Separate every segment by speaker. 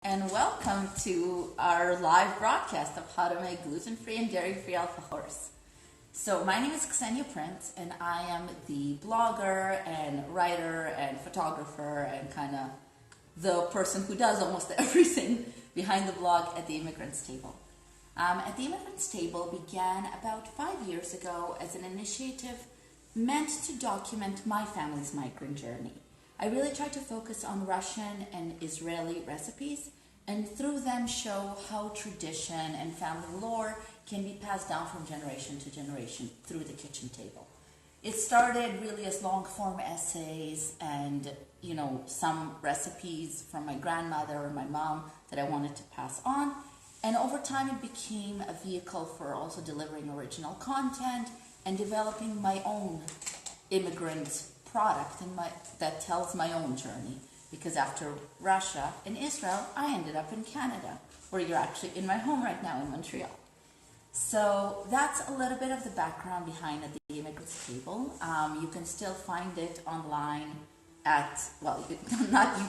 Speaker 1: and welcome to our live broadcast of how to make gluten-free and dairy-free alfajores. So my name is Ksenia Prince, and I am the blogger and writer and photographer and kind of the person who does almost everything behind the blog at the Immigrants Table. At the Immigrants Table began about 5 years ago as an initiative meant to document my family's migrant journey. I really tried to focus on Russian and Israeli recipes and through them show how tradition and family lore can be passed down from generation to generation through the kitchen table. It started really as long-form essays and, some recipes from my grandmother or my mom that I wanted to pass on. And over time, it became a vehicle for also delivering original content and developing my own immigrant product that tells my own journey. Because after Russia and Israel, I ended up in Canada, where you're actually in my home right now in Montreal. So that's a little bit of the background behind the Immigrants Table. You can still find it online you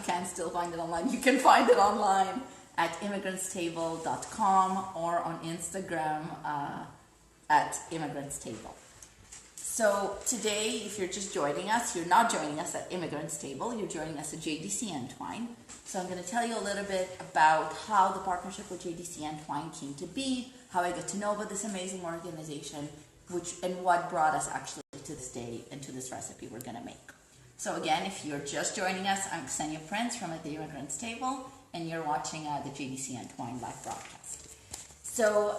Speaker 1: can still find it online. You can find it online at immigrantsTable.com or on Instagram at Immigrants Table. So today, if you're just joining us, you're not joining us at Immigrants Table, you're joining us at JDC Entwine. So I'm going to tell you a little bit about how the partnership with JDC Entwine came to be, how I got to know about this amazing organization, and what brought us actually to this day and to this recipe we're going to make. So again, if you're just joining us, I'm Ksenia Prince from at the Immigrants Table, and you're watching the JDC Entwine live broadcast. So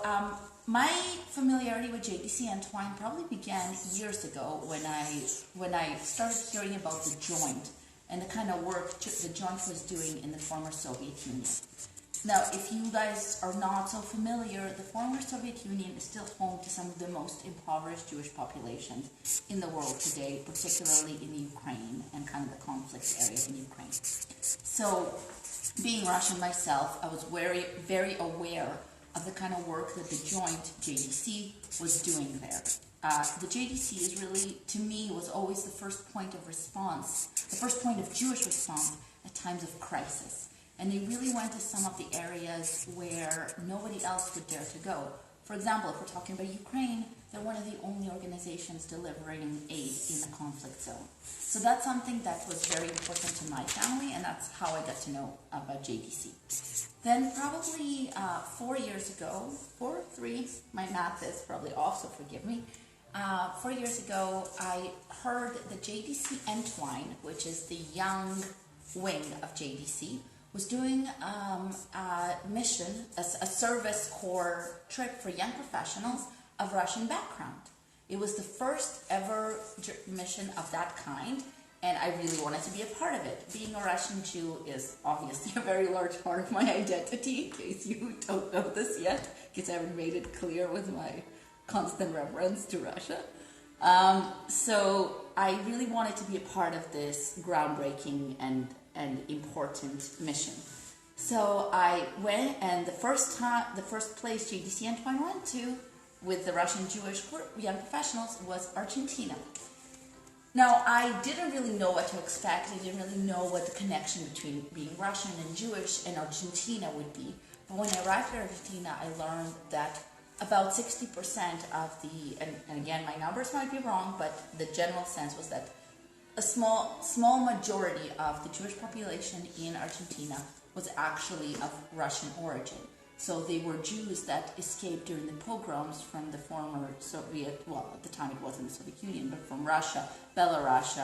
Speaker 1: my familiarity with JDC Entwine probably began years ago when I started hearing about the joint and the kind of work the joint was doing in the former Soviet Union. Now, if you guys are not so familiar, the former Soviet Union is still home to some of the most impoverished Jewish populations in the world today, particularly in the Ukraine and kind of the conflict area in Ukraine. So, being Russian myself, I was very, very aware of the kind of work that the joint JDC was doing there. The JDC is really, to me, was always the first point of response, the first point of Jewish response at times of crisis. And they really went to some of the areas where nobody else would dare to go. For example, if we're talking about Ukraine, they're one of the only organizations delivering aid in the conflict zone. So that's something that was very important to my family, and that's how I got to know about JDC. Then probably 4 years ago, 4, 3, my math is probably off, so forgive me. 4 years ago, I heard the JDC Entwine, which is the young wing of JDC, was doing a mission, a service corps trip for young professionals of Russian background. It was the first ever mission of that kind, and I really wanted to be a part of it. Being a Russian Jew is obviously a very large part of my identity, in case you don't know this yet, because I haven't made it clear with my constant reference to Russia. So I really wanted to be a part of this groundbreaking and important mission. So I went, and the first place JDC Entwine went to with the Russian Jewish young professionals was Argentina. Now, I didn't really know what to expect. I didn't really know what the connection between being Russian and Jewish and Argentina would be. But when I arrived at Argentina, I learned that about 60% of and again, my numbers might be wrong, but the general sense was that a small majority of the Jewish population in Argentina was actually of Russian origin. So they were Jews that escaped during the pogroms from the former Soviet, well, at the time it wasn't the Soviet Union, but from Russia, Belarus,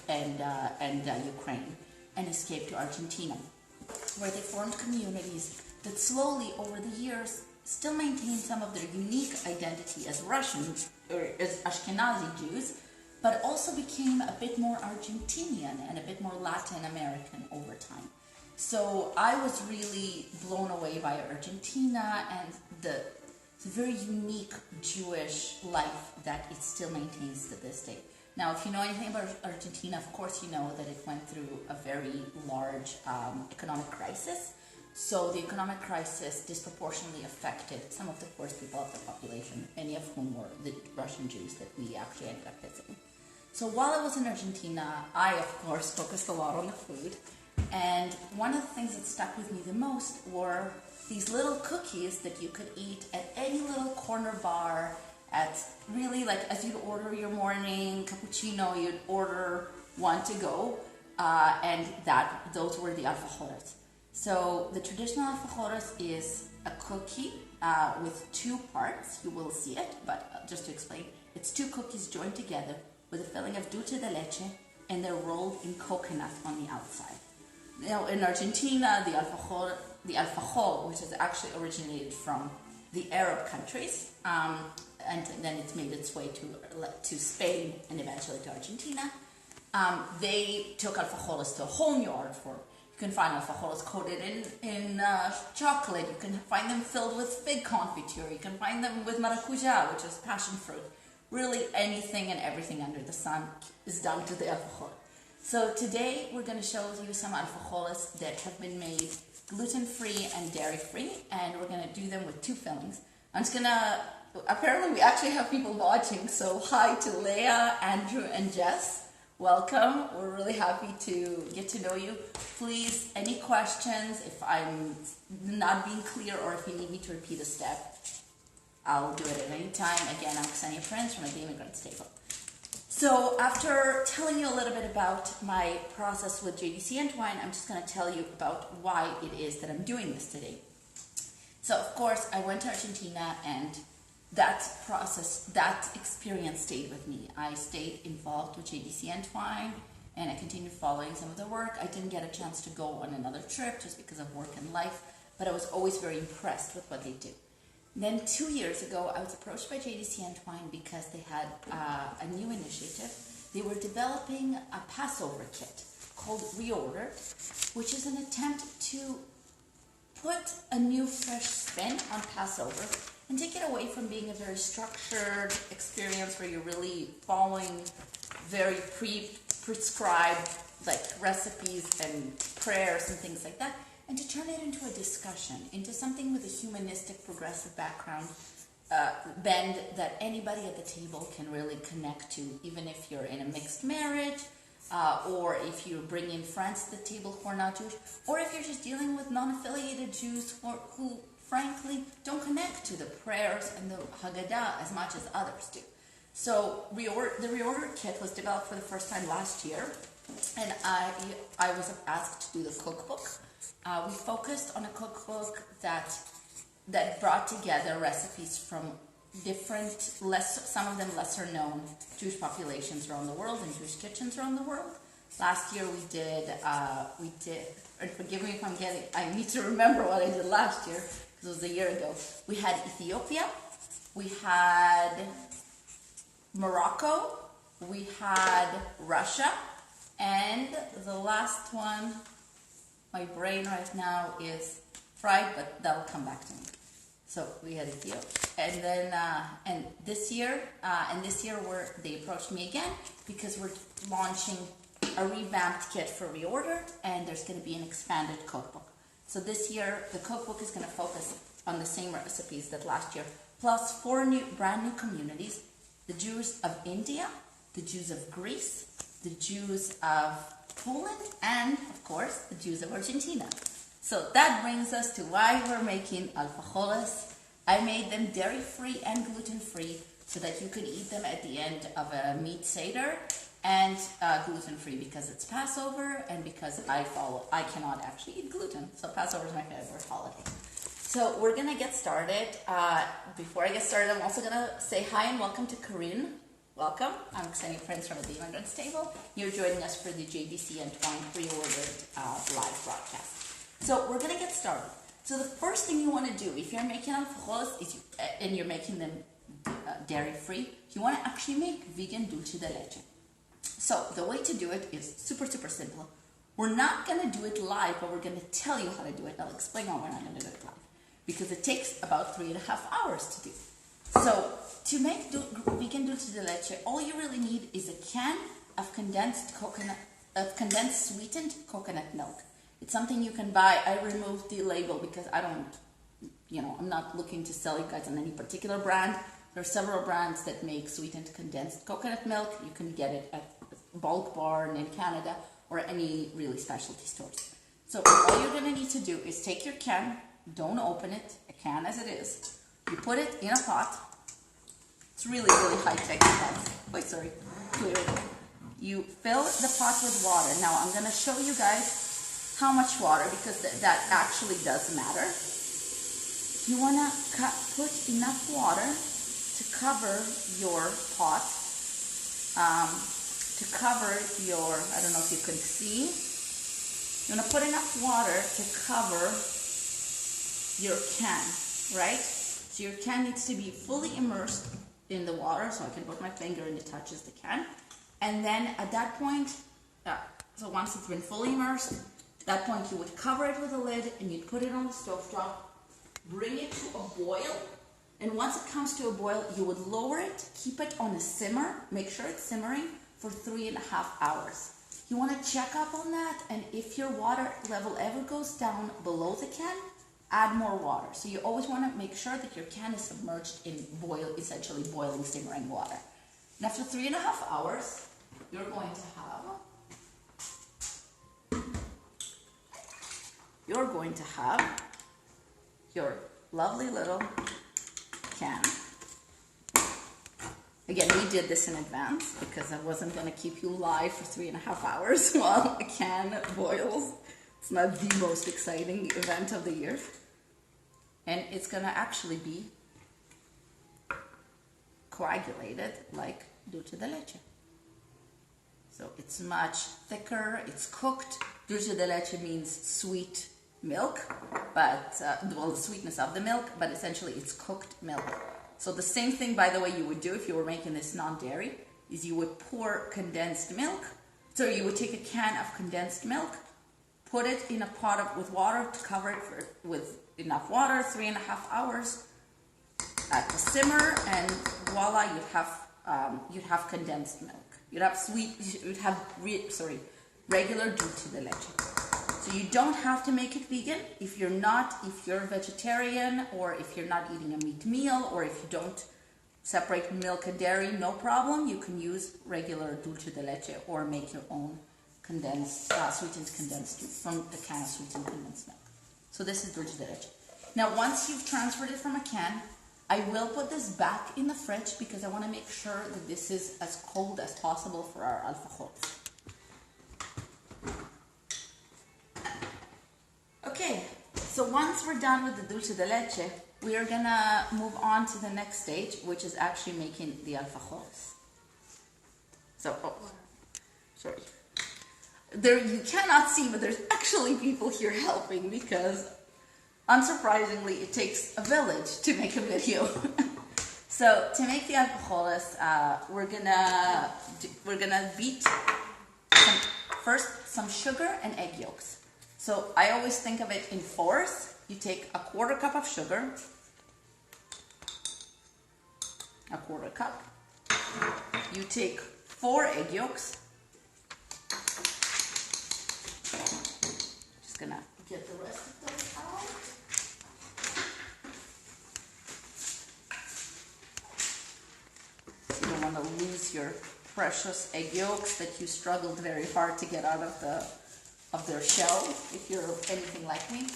Speaker 1: and Ukraine, and escaped to Argentina, where they formed communities that slowly, over the years, still maintained some of their unique identity as Russians, or as Ashkenazi Jews, but also became a bit more Argentinian and a bit more Latin American over time. So I was really blown away by Argentina and the very unique Jewish life that it still maintains to this day. Now, if you know anything about Argentina, of course you know that it went through a very large economic crisis. So the economic crisis disproportionately affected some of the poorest people of the population, many of whom were the Russian Jews that we actually ended up visiting. So while I was in Argentina, I, of course, focused a lot on the food. And one of the things that stuck with me the most were these little cookies that you could eat at any little corner bar, at really, like, as you'd order your morning cappuccino, you'd order one to go, and those were the alfajores. So the traditional alfajores is a cookie with two parts. You will see it, but just to explain, it's two cookies joined together with a filling of dulce de leche, and they're rolled in coconut on the outside. Now, in Argentina, the alfajor, which is actually originated from the Arab countries, and then it's made its way to Spain and eventually to Argentina. They took alfajores to a whole new art form. You can find alfajores coated in chocolate. You can find them filled with fig confiture. You can find them with maracuja, which is passion fruit. Really, anything and everything under the sun is done to the alfajor. So today we're going to show you some alfajores that have been made gluten-free and dairy-free, and we're going to do them with two fillings. Apparently we actually have people watching, so hi to Leah, Andrew, and Jess. Welcome. We're really happy to get to know you. Please, any questions, if I'm not being clear or if you need me to repeat a step, I'll do it at any time. Again, I'm Ksenia Prince from the Immigrants Table. So after telling you a little bit about my process with JDC and wine, I'm just going to tell you about why it is that I'm doing this today. So of course, I went to Argentina, and that experience stayed with me. I stayed involved with JDC and wine, and I continued following some of the work. I didn't get a chance to go on another trip just because of work and life, but I was always very impressed with what they do. Then 2 years ago, I was approached by JDC and Twine because they had a new initiative. They were developing a Passover kit called Reorder, which is an attempt to put a new fresh spin on Passover and take it away from being a very structured experience where you're really following very prescribed like recipes and prayers and things like that, and to turn it into a discussion, into something with a humanistic, progressive background, bend that anybody at the table can really connect to, even if you're in a mixed marriage, or if you're bringing friends to the table who are not Jewish, or if you're just dealing with non-affiliated Jews who frankly don't connect to the prayers and the Haggadah as much as others do. So the Reorder kit was developed for the first time last year, and I was asked to do the cookbook. We focused on a cookbook that brought together recipes from different, some of them lesser known Jewish populations around the world and Jewish kitchens around the world. Last year we did, and forgive me if I need to remember what I did last year, because it was a year ago. We had Ethiopia, we had Morocco, we had Russia, and the last one, my brain right now is fried, but that'll come back to me. So we had Ethiopia, and then and this year they approached me again because we're launching a revamped kit for Reorder, and there's going to be an expanded cookbook. So this year the cookbook is going to focus on the same recipes that last year, plus 4 brand new communities: the Jews of India, the Jews of Greece, the Jews of Poland, and of course the Jews of Argentina. So that brings us to why we're making alfajores. I made them dairy-free and gluten-free so that you could eat them at the end of a meat seder, and gluten-free because it's Passover and because I cannot actually eat gluten. So Passover is my favorite holiday. So we're going to get started. Before I get started, I'm also going to say hi and welcome to Corinne. Welcome. I'm Ksenia Prince from the Immigrants Table. You're joining us for the JDC and Twine pre-ordered live broadcast. So we're going to get started. So the first thing you want to do if you're making alfajores and you're making them dairy-free, you want to actually make vegan dulce de leche. So the way to do it is super, super simple. We're not going to do it live, but we're going to tell you how to do it. I'll explain why we're not going to do it live. Because it takes about 3.5 hours to do. So to make vegan dulce de leche, all you really need is a can of condensed sweetened coconut milk. It's something you can buy. I removed the label because I'm not looking to sell you guys on any particular brand. There are several brands that make sweetened condensed coconut milk. You can get it at Bulk Barn in Canada, or any really specialty stores. So all you're gonna need to do is take your can, don't open it, a can as it is. You put it in a pot. It's really, really high-tech. Oh, sorry, clear. You fill the pot with water. Now I'm gonna show you guys how much water, because that actually does matter. You wanna put enough water to cover your pot, to cover your, I don't know if you can see, you wanna put enough water to cover your can, right? So your can needs to be fully immersed in the water, so I can put my finger and it touches the can. And then at that point, so once it's been fully immersed, at that point you would cover it with a lid and you'd put it on the stovetop, bring it to a boil, and once it comes to a boil, you would lower it, keep it on a simmer, make sure it's simmering for 3.5 hours. You want to check up on that, and if your water level ever goes down below the can, add more water. So you always want to make sure that your can is submerged in essentially boiling, simmering water. And after 3.5 hours, you're going to have your lovely little can. Again, we did this in advance because I wasn't going to keep you live for 3.5 hours while a can boils. It's not the most exciting event of the year. And it's going to actually be coagulated like dulce de leche. So it's much thicker, it's cooked. Dulce de leche means sweet milk, but, well, the sweetness of the milk, but essentially it's cooked milk. So the same thing, by the way, you would do if you were making this non-dairy, is you would pour condensed milk. So you would take a can of condensed milk, put it in a pot with water to cover it with enough water, 3.5 hours at the simmer, and voila, you'd have condensed milk. You'd have regular dulce de leche. So you don't have to make it vegan if you're vegetarian, or if you're not eating a meat meal, or if you don't separate milk and dairy, no problem. You can use regular dulce de leche or make your own condensed, sweetened condensed from the can of sweetened condensed milk. So this is dulce de leche. Now once you've transferred it from a can, I will put this back in the fridge because I want to make sure that this is as cold as possible for our alfajores. Okay, so once we're done with the dulce de leche, we are gonna move on to the next stage, which is actually making the alfajores. So, sorry. There, you cannot see, but there's actually people here helping because, unsurprisingly, it takes a village to make a video. So, to make the alfajores, we're gonna beat first some sugar and egg yolks. So I always think of it in fours. You take a 1/4 cup of sugar, a 1/4 cup. You take 4 egg yolks. Just gonna get the rest of those out. You don't want to lose your precious egg yolks that you struggled very hard to get out of their shell, if you're anything like me.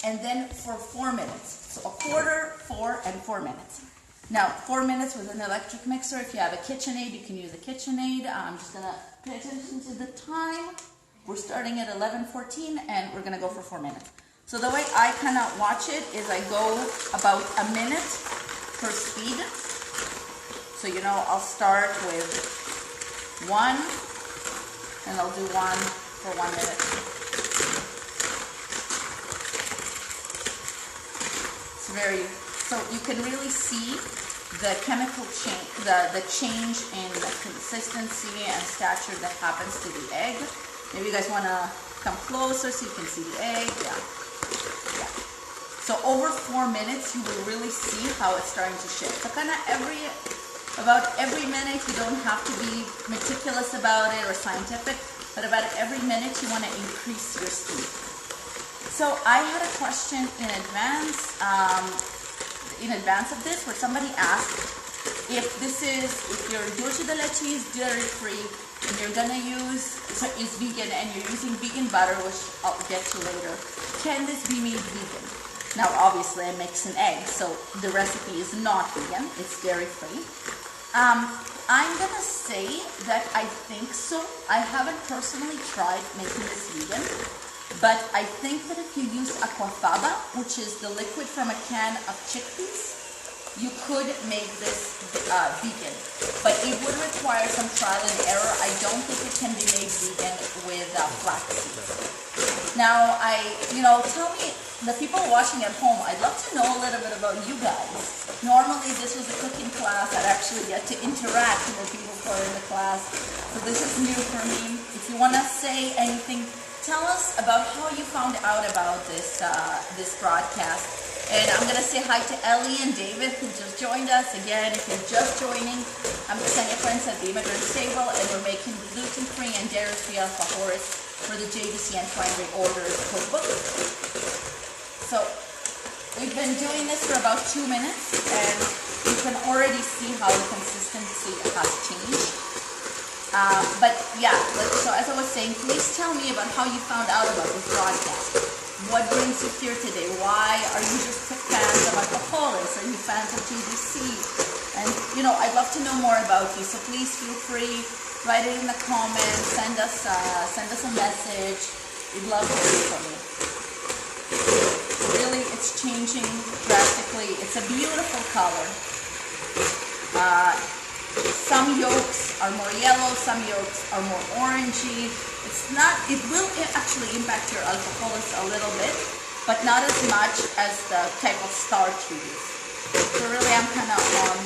Speaker 1: And then for 4 minutes. So a 1/4, 4, and 4 minutes. Now, 4 minutes with an electric mixer. If you have a KitchenAid, you can use a KitchenAid. I'm just gonna pay attention to the time. We're starting at 11:14 and we're gonna go for 4 minutes. So the way I kind of watch it is I go about a minute per speed. So, you know, I'll start with 1 and I'll do 1 for 1 minute. So you can really see the chemical change, the change in the consistency and stature that happens to the egg. Maybe you guys want to come closer so you can see the egg. Yeah. So over 4 minutes, you will really see how it's starting to shift. So kind of about every minute, you don't have to be meticulous about it or scientific, but about every minute you want to increase your speed. So I had a question in advance of this, where somebody asked if your dulce de leche is dairy-free and you're gonna use, so it's vegan and you're using vegan butter, which I'll get to later, can this be made vegan? Now obviously I mix an egg, so the recipe is not vegan, it's dairy free. I'm gonna say that I think so. I haven't personally tried making this vegan, but I think that if you use aquafaba, which is the liquid from a can of chickpeas, you could make this vegan, but it would require some trial and error. I don't think it can be made vegan with flax seeds. Now, tell me, the people watching at home, I'd love to know a little bit about you guys. Normally, this was a cooking class. I'd actually get to interact with the people who are in the class, so this is new for me. If you want to say anything, tell us about how you found out about this broadcast. And I'm going to say hi to Ellie and David who just joined us. Again, if you're just joining, I'm Ksenia Prince at the Immigrant Table, and we're making gluten-free and dairy-free alfajores for the JDC and Twine Orders cookbook. So we've been doing this for about 2 minutes, and you can already see how the consistency has changed. But yeah, so as I was saying, please tell me about how you found out about this broadcast. What brings you here today? Why are you just fans of alfajores? Are you fans of JDC? And I'd love to know more about you. So please feel free, write it in the comments, send us a message. We'd love to hear from you. Really, it's changing drastically. It's a beautiful color. Some yolks are more yellow, some yolks are more orangey. It will actually impact your alfajores a little bit, but not as much as the type of starch you use. So really I'm kind of on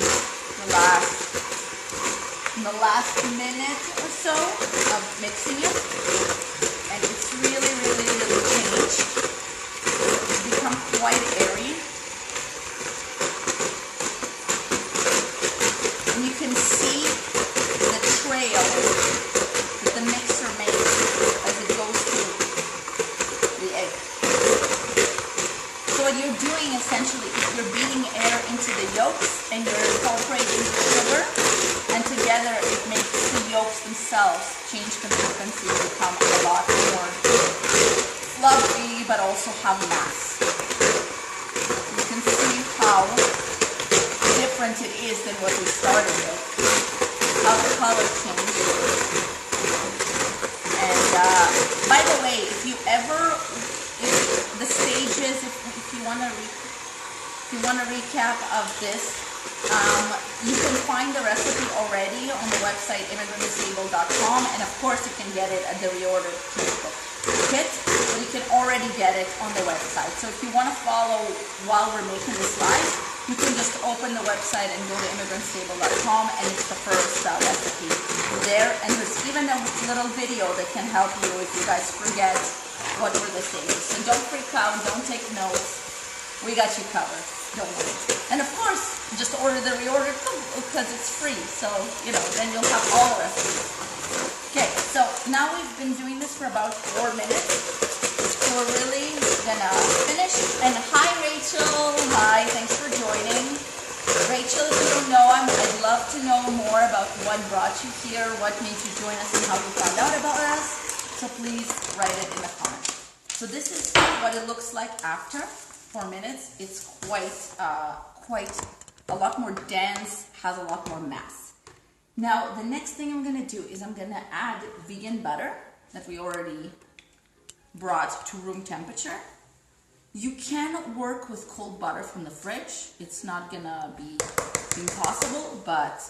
Speaker 1: the last minute or so of mixing it, and it's really changed. It's become quite airy. And you can see the trail that the mixer makes as it goes through the egg. So what you're doing essentially is you're beating air into the yolks and you're incorporating the sugar, and together it makes the yolks themselves change consistency, become a lot more fluffy but also have mass. You can see how different it is than what we started with, how the color changed. And by the way, if the stages, if you want to recap of this, you can find the recipe already on the website immigrantstable.com, and of course you can get it at the reordered kit, but you can already get it on the website. So if you want to follow while we're making this live, you can just open the website and go to immigrantstable.com, and it's the first recipe there. And there's even a little video that can help you if you guys forget what were the stages. So don't freak out, don't take notes. We got you covered. Don't worry. And of course, just order the reordered cookbook because it's free. So, then you'll have all the recipes. Okay, so now we've been doing this for about 4 minutes. So we're really gonna finish. And hi, Rachel. Hi, thanks for joining. Rachel, if you don't know, I'd love to know more about what brought you here, what made you join us, and how you found out about us. So please write it in the comments. So this is what it looks like after 4 minutes. It's quite a lot more dense, has a lot more mass. Now, the next thing I'm gonna do is I'm gonna add vegan butter that we already brought to room temperature. You can work with cold butter from the fridge. It's not gonna be impossible, but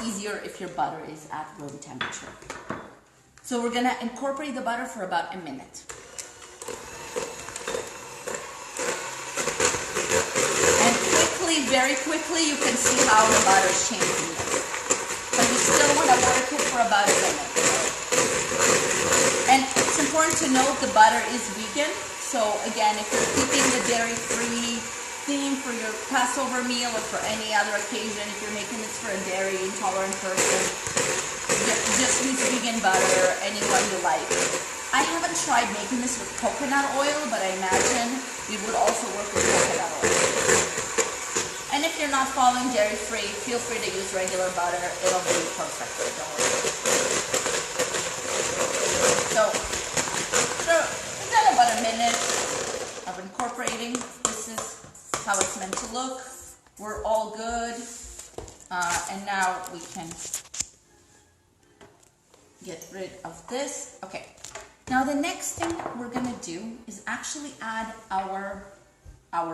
Speaker 1: easier if your butter is at room temperature. So we're gonna incorporate the butter for about a minute. And quickly, very quickly, you can see how the butter is changing. But you still wanna work it for about a minute. And it's important to note the butter is vegan. So again, if you're keeping the dairy-free theme for your Passover meal or for any other occasion, if you're making this for a dairy intolerant person, just use vegan butter, anyone you like. I haven't tried making this with coconut oil, but I imagine it would also work with coconut oil. And And if you're not following dairy-free, feel free to use regular butter. It'll be perfect. Don't worry. So we've done about a minute of incorporating. This is how it's meant to look. We're all good. And now we can get rid of this. Okay. Now the next thing we're gonna do is actually add our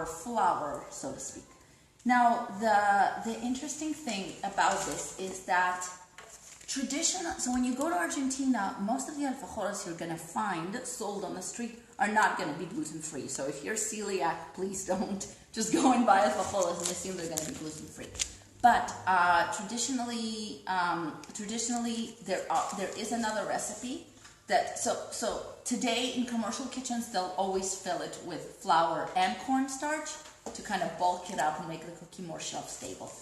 Speaker 1: flour, so to speak. Now the interesting thing about this is that so when you go to Argentina, most of the alfajores you're gonna find sold on the street are not gonna be gluten-free. So if you're celiac, please don't just go and buy alfajores and assume they're gonna be gluten-free. But traditionally there is another recipe that so today in commercial kitchens they'll always fill it with flour and cornstarch to kind of bulk it up and make the cookie more shelf stable.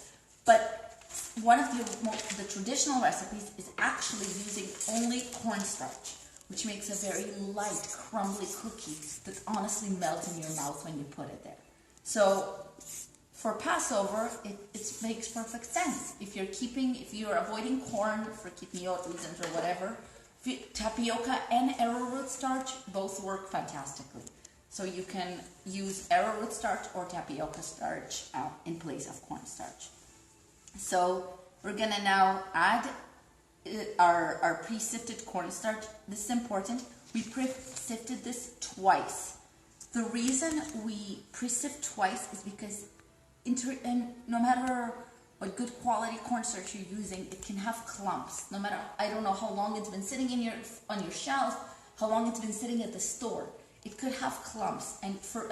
Speaker 1: But one of the traditional recipes is actually using only cornstarch, which makes a very light, crumbly cookie that honestly melts in your mouth when you put it there. So for Passover, it makes perfect sense. If you're avoiding corn for kipniot reasons or whatever, tapioca and arrowroot starch both work fantastically. So you can use arrowroot starch or tapioca starch in place of cornstarch. So we're gonna now add our pre-sifted cornstarch. This is important. We pre-sifted this twice. The reason we pre-sift twice is because no matter what good quality cornstarch you're using, it can have clumps. No matter, I don't know how long it's been sitting on your shelf, how long it's been sitting at the store. It could have clumps, and for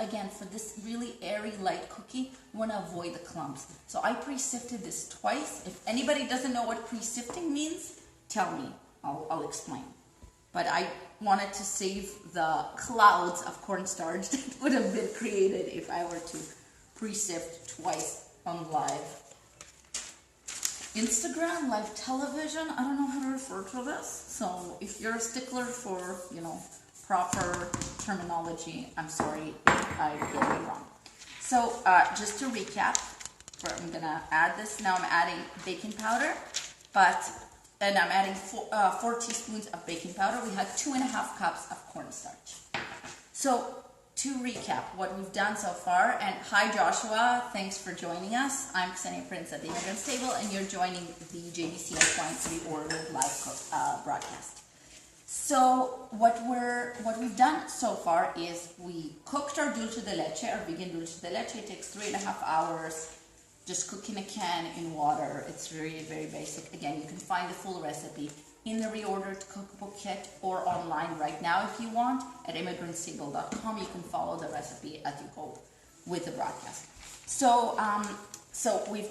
Speaker 1: this really airy, light cookie, we want to avoid the clumps. So I pre-sifted this twice. If anybody doesn't know what pre-sifting means, tell me. I'll explain. But I wanted to save the clouds of cornstarch that would have been created if I were to pre-sift twice on live Instagram, live television. I don't know how to refer to this. So if you're a stickler for, proper terminology, I'm sorry if I get it wrong. So just to recap, I'm gonna add this. Now I'm adding baking powder, and I'm adding 4 teaspoons of baking powder. We had 2.5 cups of cornstarch. So to recap what we've done so far, and hi Joshua, thanks for joining us. I'm Ksenia Prince at the Immigrants Table, and you're joining the JBC Appliance Reordered live broadcast. So what we've done so far is we cooked our dulce de leche, our vegan dulce de leche. It takes 3.5 hours. Just cook in a can in water. It's very, very basic. Again, you can find the full recipe in the reordered cookbook kit or online right now if you want at immigrantsTable.com. You can follow the recipe as you go with the broadcast. So we've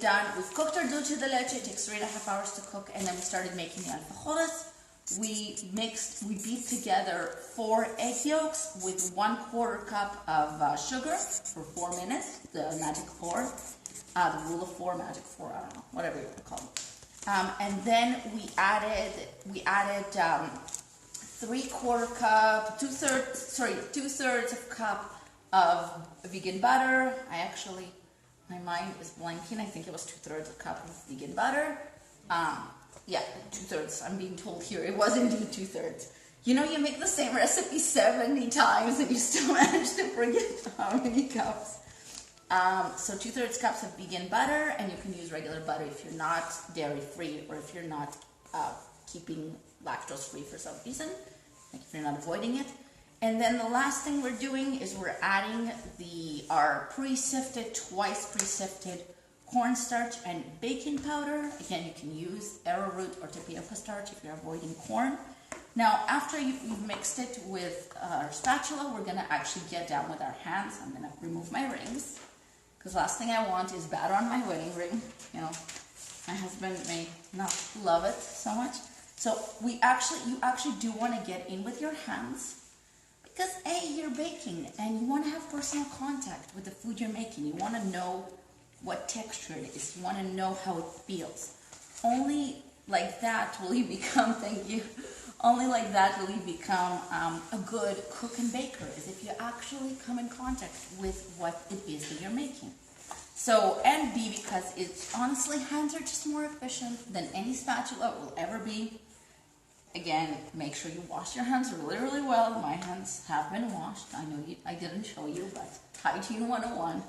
Speaker 1: cooked our dulce de leche. It takes 3.5 hours to cook, and then we started making the alfajores. We beat together 4 egg yolks with 1/4 cup of sugar for 4 minutes, the magic 4, the rule of 4, magic 4, I don't know, whatever you want to call it. And then we added 3/4 cup, 2/3 of cup of vegan butter. My mind is blanking. I think it was 2/3 of cup of vegan butter. Yeah, 2/3. I'm being told here it was indeed 2/3. You make the same recipe 70 times and you still manage to forget how many cups. So 2/3 cups of vegan butter, and you can use regular butter if you're not dairy-free or if you're not keeping lactose-free for some reason, like if you're not avoiding it. And then the last thing we're doing is we're adding our twice pre-sifted cornstarch and baking powder. Again, you can use arrowroot or tapioca starch if you're avoiding corn. Now, after you've mixed it with our spatula, we're going to actually get down with our hands. I'm going to remove my rings, because last thing I want is batter on my wedding ring. My husband may not love it so much. So you actually do want to get in with your hands, because you're baking and you want to have personal contact with the food you're making. You want to know what texture it is. You want to know how it feels. Only like that will you become, only like that will you become a good cook and baker, is if you actually come in contact with what it is that you're making. So, and B, because it's honestly, hands are just more efficient than any spatula will ever be. Again, make sure you wash your hands really, really well. My hands have been washed. I know I didn't show you, but hygiene 101.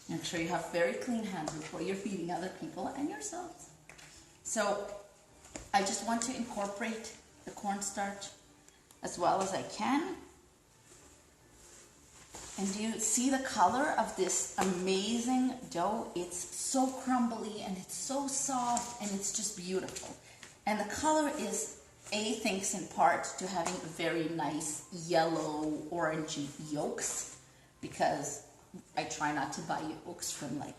Speaker 1: Make sure you have very clean hands before you're feeding other people and yourselves. So, I just want to incorporate the cornstarch as well as I can. And do you see the color of this amazing dough? It's so crumbly and it's so soft and it's just beautiful. And the color is, thanks in part to having very nice yellow orangey yolks, because I try not to buy yolks from I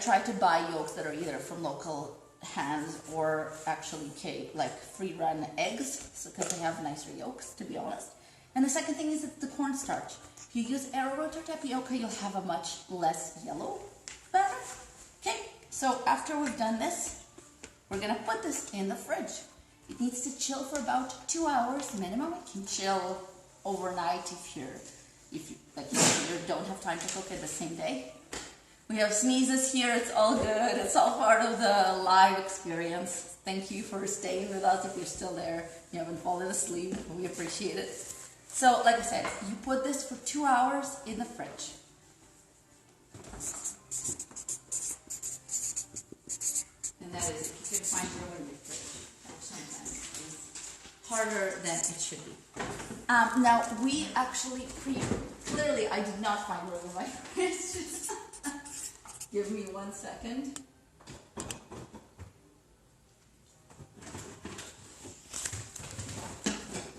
Speaker 1: try to buy yolks that are either from local hands or actually free run eggs, because they have nicer yolks, to be honest. And the second thing is the cornstarch. If you use arrowroot or tapioca, you'll have a much less yellow batter. Okay, so after we've done this, we're gonna put this in the fridge. It needs to chill for about 2 hours minimum. It can chill overnight if you don't have time to cook it the same day. We have sneezes here. It's all good. It's all part of the live experience. Thank you for staying with us. If you're still there, you haven't fallen asleep, we appreciate it. So, like I said, you put this for 2 hours in the fridge. And that is, if you can find room in the fridge, which sometimes is harder than it should be. Now, we actually clearly I did not find room in my fridge. Give me 1 second.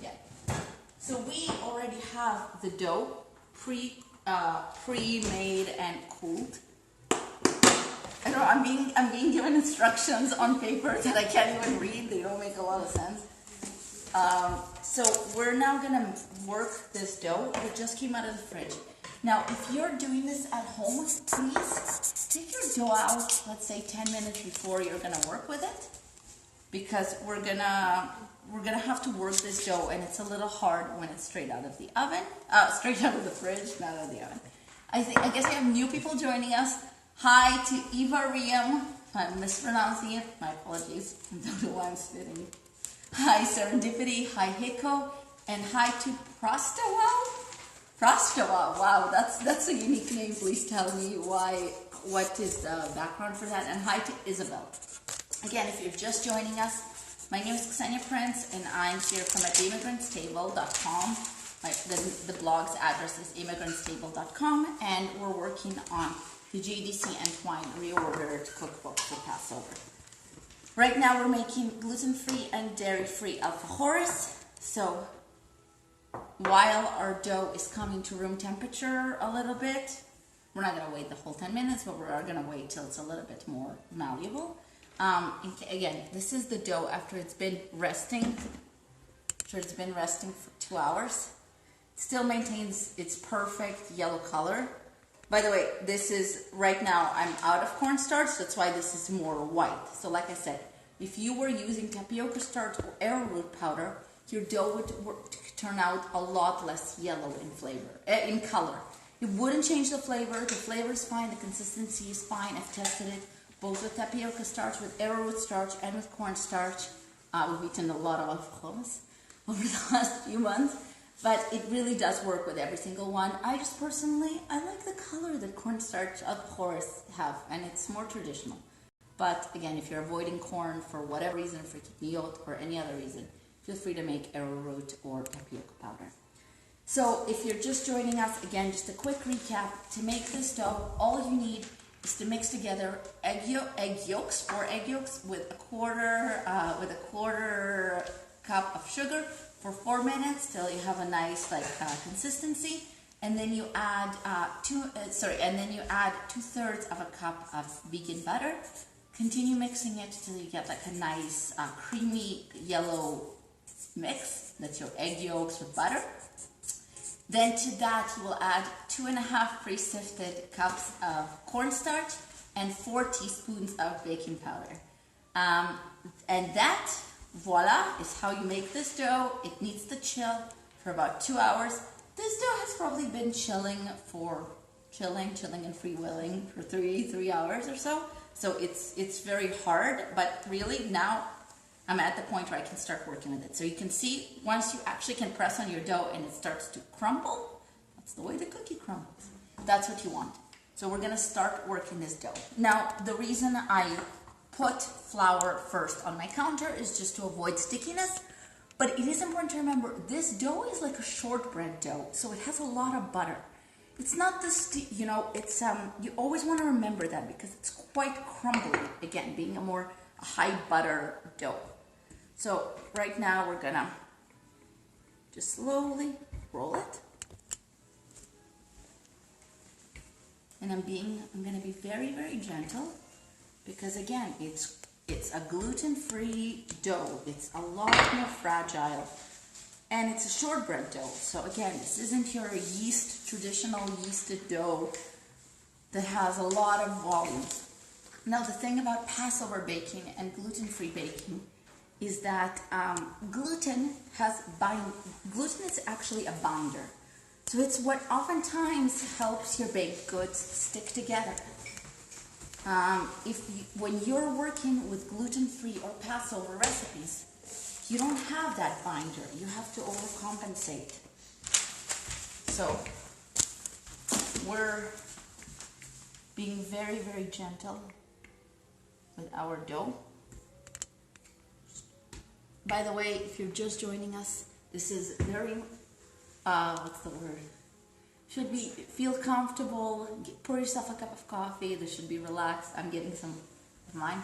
Speaker 1: Yeah. So we already have the dough pre-made and cooled. I know I'm being given instructions on paper that I can't even read. They don't make a lot of sense. So we're now gonna work this dough. It just came out of the fridge. Now, if you're doing this at home, please take your dough out, let's say 10 minutes before you're gonna work with it, because we're gonna have to work this dough, and it's a little hard when it's straight out of the oven, straight out of the fridge, not out of the oven. I guess we have new people joining us. Hi to Eva Riem. If I'm mispronouncing it, my apologies. I don't know why I'm spitting. Hi Serendipity. Hi Hiko, and hi to Prostowell. Prostowell. Wow, that's a unique name. Please tell me what is the background for that. And hi to Isabel. Again, if you're just joining us, my name is Ksenia Prince, and I'm here from immigrantsTable.com. The blog's address is immigrantsTable.com, and we're working on the JDC and Twine reordered cookbook for Passover. Right now we're making gluten-free and dairy-free alfajores. So while our dough is coming to room temperature a little bit, we're not going to wait the whole 10 minutes, but we are going to wait till it's a little bit more malleable. Again, this is the dough after it's been resting. After it's been resting for 2 hours. Still maintains its perfect yellow color. By the way, this is, right now, I'm out of cornstarch, that's why this is more white. So like I said, if you were using tapioca starch or arrowroot powder, your dough would turn out a lot less yellow in color. It wouldn't change the flavor. The flavor is fine, the consistency is fine. I've tested it both with tapioca starch, with arrowroot starch, and with cornstarch. We've eaten a lot of alfajores over the last few months. But it really does work with every single one. I just personally, I like the color that cornstarch alfajores have, and it's more traditional. But again, if you're avoiding corn for whatever reason, for kidneyot or any other reason, feel free to make arrowroot or tapioca powder. So if you're just joining us, again, just a quick recap. To make this dough, all you need is to mix together four egg yolks with a quarter cup of sugar for 4 minutes till you have a nice consistency, and then you add 2/3 of a cup of vegan butter. Continue mixing it till you get like a nice creamy yellow mix. That's your egg yolks with butter. Then to that you will add 2.5 pre-sifted cups of cornstarch and 4 teaspoons of baking powder, and that, voila, is how you make this dough. It needs to chill for about 2 hours. This dough has probably been chilling for chilling and freewheeling for three hours or so. So it's very hard, but really now I'm at the point where I can start working with it. So you can see once you actually can press on your dough and it starts to crumble, that's the way the cookie crumbles. That's what you want. So we're gonna start working this dough. Now, the reason I put flour first on my counter is just to avoid stickiness, but it is important to remember this dough is like a shortbread dough, so it has a lot of butter. It's not this, it's, you always want to remember that because it's quite crumbly, again, being a high butter dough. So right now we're gonna just slowly roll it. And I'm gonna be very, very gentle because again, it's a gluten-free dough. It's a lot more fragile. And it's a shortbread dough. So again, this isn't your traditional yeasted dough that has a lot of volume. Now the thing about Passover baking and gluten-free baking is that gluten is actually a binder. So it's what oftentimes helps your baked goods stick together. When you're working with gluten-free or Passover recipes, you don't have that binder. You have to overcompensate. So we're being very, very gentle with our dough. By the way, if you're just joining us, this is very, what's the word? Feel comfortable, pour yourself a cup of coffee. This should be relaxed. I'm getting some of mine.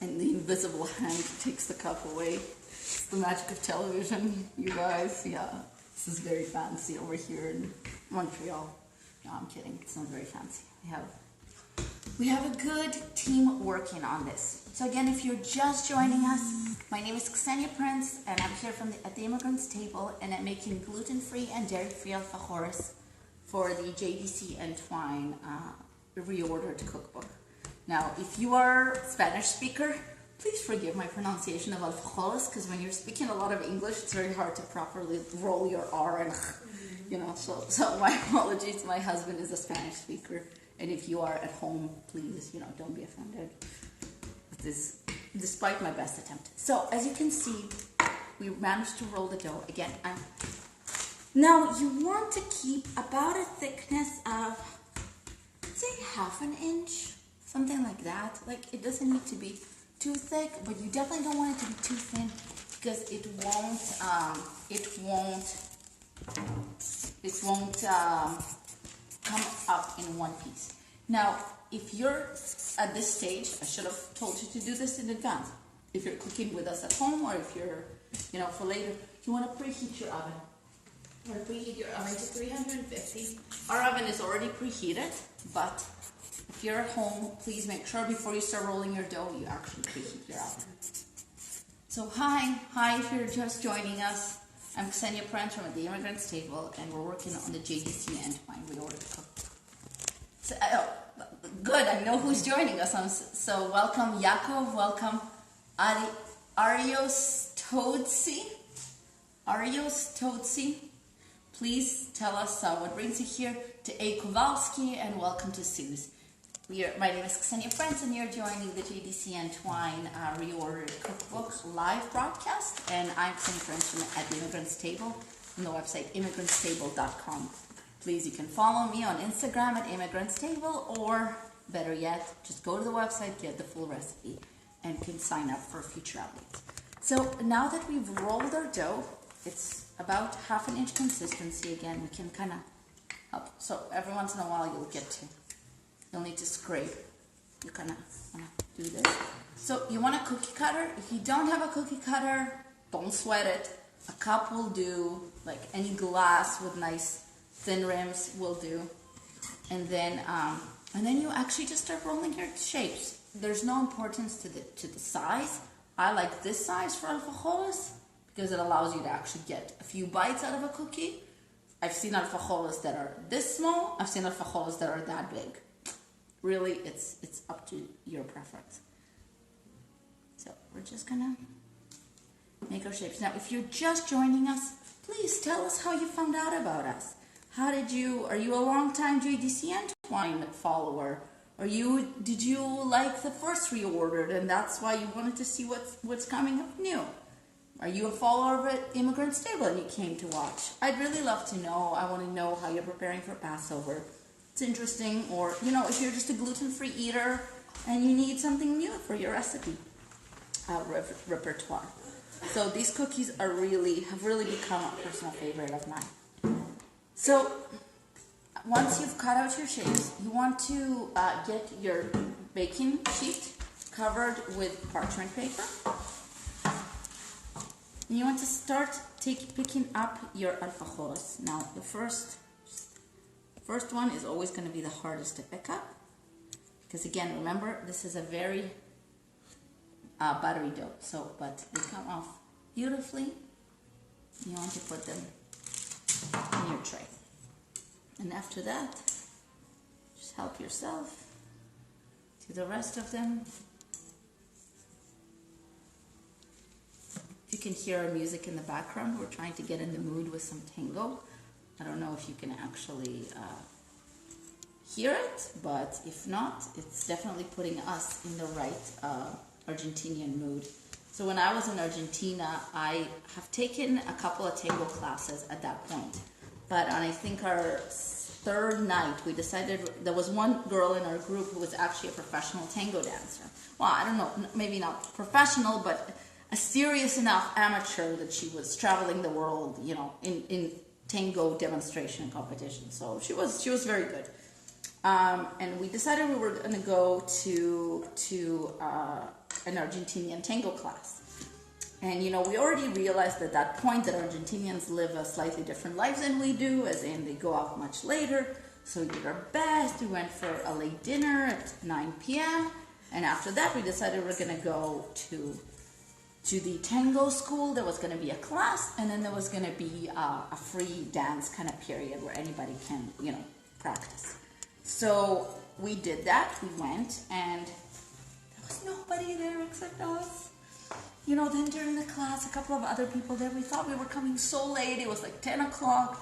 Speaker 1: And the invisible hand takes the cup away. It's the magic of television, you guys. Yeah, this is very fancy over here in Montreal. No, I'm kidding. It's not very fancy. We have a good team working on this. So again, if you're just joining us, my name is Ksenia Prince, and I'm here at the Immigrants Table, and I'm making gluten-free and dairy-free alfajores for the JDC and Twine reordered cookbook. Now, if you are a Spanish speaker, please forgive my pronunciation of alfajores, because when you're speaking a lot of English, it's very hard to properly roll your R and, so my apologies. My husband is a Spanish speaker, and if you are at home, please, don't be offended with this, despite my best attempt. So, as you can see, we managed to roll the dough. Again, now you want to keep about a thickness of, say, 1/2 inch. Something like that. Like, it doesn't need to be too thick, but you definitely don't want it to be too thin because it won't come up in one piece. Now, if you're at this stage, I should have told you to do this in advance. If you're cooking with us at home, or if you're, for later, you want to preheat your oven. You want to preheat your oven to 350. Our oven is already preheated, but if you're at home, please make sure before you start rolling your dough, you actually preheat your oven. So hi, if you're just joining us, I'm Ksenia Prince from the Immigrants Table, and we're working on the JDC and Twine reordered cookbook. So, good, I know who's joining us. So welcome Yaakov, welcome Arios Todsi. Please tell us what brings you here. To A. Kowalski, and welcome to Suze. My name is Ksenia Prince, and you're joining the JDC and Twine reordered cookbook live broadcast. And I'm Ksenia Prince at the Immigrants Table on the website immigranttable.com. Please, you can follow me on Instagram at Immigrants Table, or better yet, just go to the website, get the full recipe, and can sign up for future updates. So now that we've rolled our dough, it's about 1/2 inch consistency. Again, we can kind of help. So every once in a while, you'll need to scrape. You kind of want to do this. So you want a cookie cutter. If you don't have a cookie cutter, don't sweat it. A cup will do. Like any glass with nice thin rims will do. And then you actually just start rolling your shapes. There's no importance to the size. I like this size for alfajores because it allows you to actually get a few bites out of a cookie. I've seen alfajores that are this small. I've seen alfajores that are that big. Really, it's up to your preference. So we're just gonna make our shapes. Now, if you're just joining us, please tell us how you found out about us. Are you a long-time JDC Entwine follower? Did you like the first reordered and that's why you wanted to see what's coming up new? Are you a follower of Immigrant's Table and you came to watch? I'd really love to know. I want to know how you're preparing for Passover. It's interesting. Or, if you're just a gluten-free eater and you need something new for your recipe repertoire. So these cookies have really become a personal favorite of mine. So once you've cut out your shapes, you want to get your baking sheet covered with parchment paper. And you want to start picking up your alfajores. Now, the first one is always going to be the hardest to pick up. Because again, remember, this is a very buttery dough. But they come off beautifully. You want to put them in your tray. And after that, just help yourself to the rest of them. You can hear our music in the background. We're trying to get in the mood with some tango. I don't know if you can actually hear it, but if not, it's definitely putting us in the right Argentinian mood. So when I was in Argentina, I have taken a couple of tango classes at that point. But on, I think, our third night, we decided there was one girl in our group who was actually a professional tango dancer. Well, I don't know, maybe not professional, but a serious enough amateur that she was traveling the world, in tango demonstration and competition. So she was very good. And we decided we were going to go to an Argentinian tango class. And, we already realized at that point that Argentinians live a slightly different lives than we do, as in they go out much later. So we did our best. We went for a late dinner at 9 p.m. And after that, we decided we're going to go to the tango school. There was going to be a class, and then there was going to be a free dance kind of period where anybody can, practice. So we did that. We went, and there was nobody there except us. Then during the class, a couple of other people there. We thought we were coming so late. It was like 10 o'clock.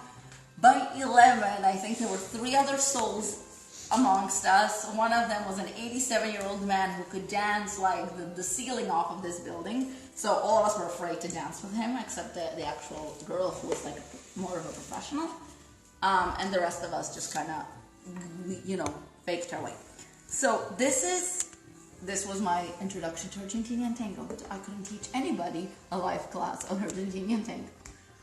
Speaker 1: By 11, I think there were 3 other souls amongst us. One of them was an 87-year-old man who could dance like the ceiling off of this building. So all of us were afraid to dance with him, except the actual girl who was like more of a professional. And the rest of us just kind of, faked our way. So this was my introduction to Argentinian tango. I couldn't teach anybody a live class on Argentinian tango.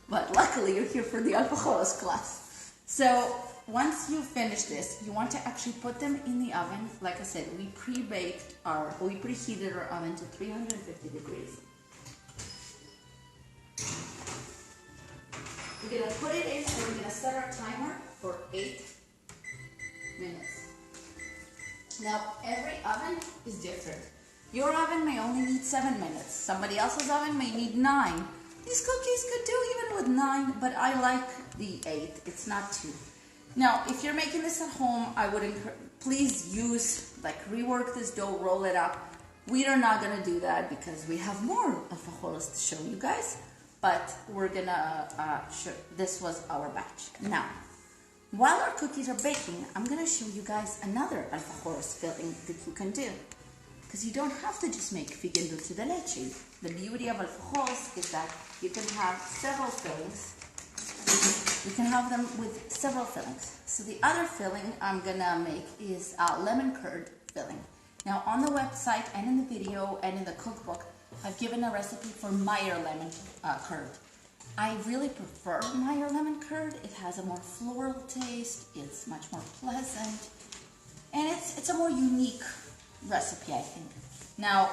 Speaker 1: But luckily, you're here for the alfajores class. So once you finish this, you want to actually put them in the oven. Like I said, we preheated our oven to 350 degrees. We're gonna put it in and we're gonna set our timer for 8 minutes. Now, every oven is different. Your oven may only need 7 minutes. Somebody else's oven may need 9. These cookies could do even with 9, but I like the 8. It's not 2. Now, if you're making this at home, I would please rework this dough, roll it up. We are not gonna do that because we have more alfajores to show you guys, but we're gonna show, this was our batch. Now, while our cookies are baking, I'm gonna show you guys another alfajores filling that you can do. Because you don't have to just make vegan dulce de leche. The beauty of alfajores is that you can have several fillings. You can have them with several fillings. So the other filling I'm gonna make is lemon curd filling. Now on the website and in the video and in the cookbook, I've given a recipe for Meyer lemon curd. I really prefer Meyer lemon curd. It has a more floral taste. It's much more pleasant, and it's a more unique recipe, I think. Now,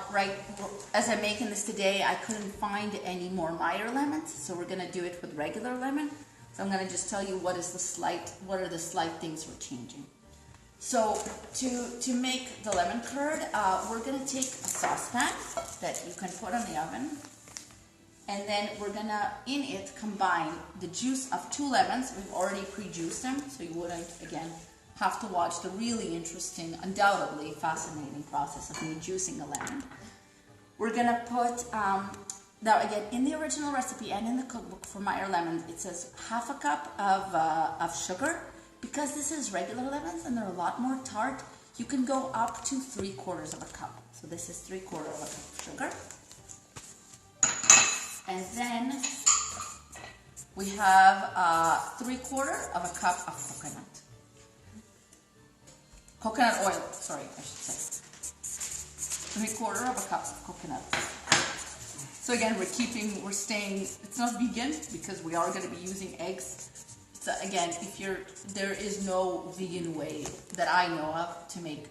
Speaker 1: as I'm making this today, I couldn't find any more Meyer lemons, so we're gonna do it with regular lemon. So I'm gonna just tell you what are the slight things we're changing. So to make the lemon curd, we're gonna take a saucepan that you can put on the oven, and then we're gonna in it combine the juice of 2 lemons. We've already pre-juiced them, so you wouldn't again have to watch the really interesting, undoubtedly fascinating process of me juicing a lemon. We're gonna put Now again, in the original recipe and in the cookbook for Meyer lemons, it says half a cup of sugar. Because this is regular lemons and they're a lot more tart, you can go up to 3/4 of a cup. So this is 3/4 of a cup of sugar. And then we have 3/4 of a cup of coconut oil, sorry, I should say. 3/4 of a cup of coconut oil. So again, we're staying, it's not vegan because we are going to be using eggs. So again, there is no vegan way that I know of to make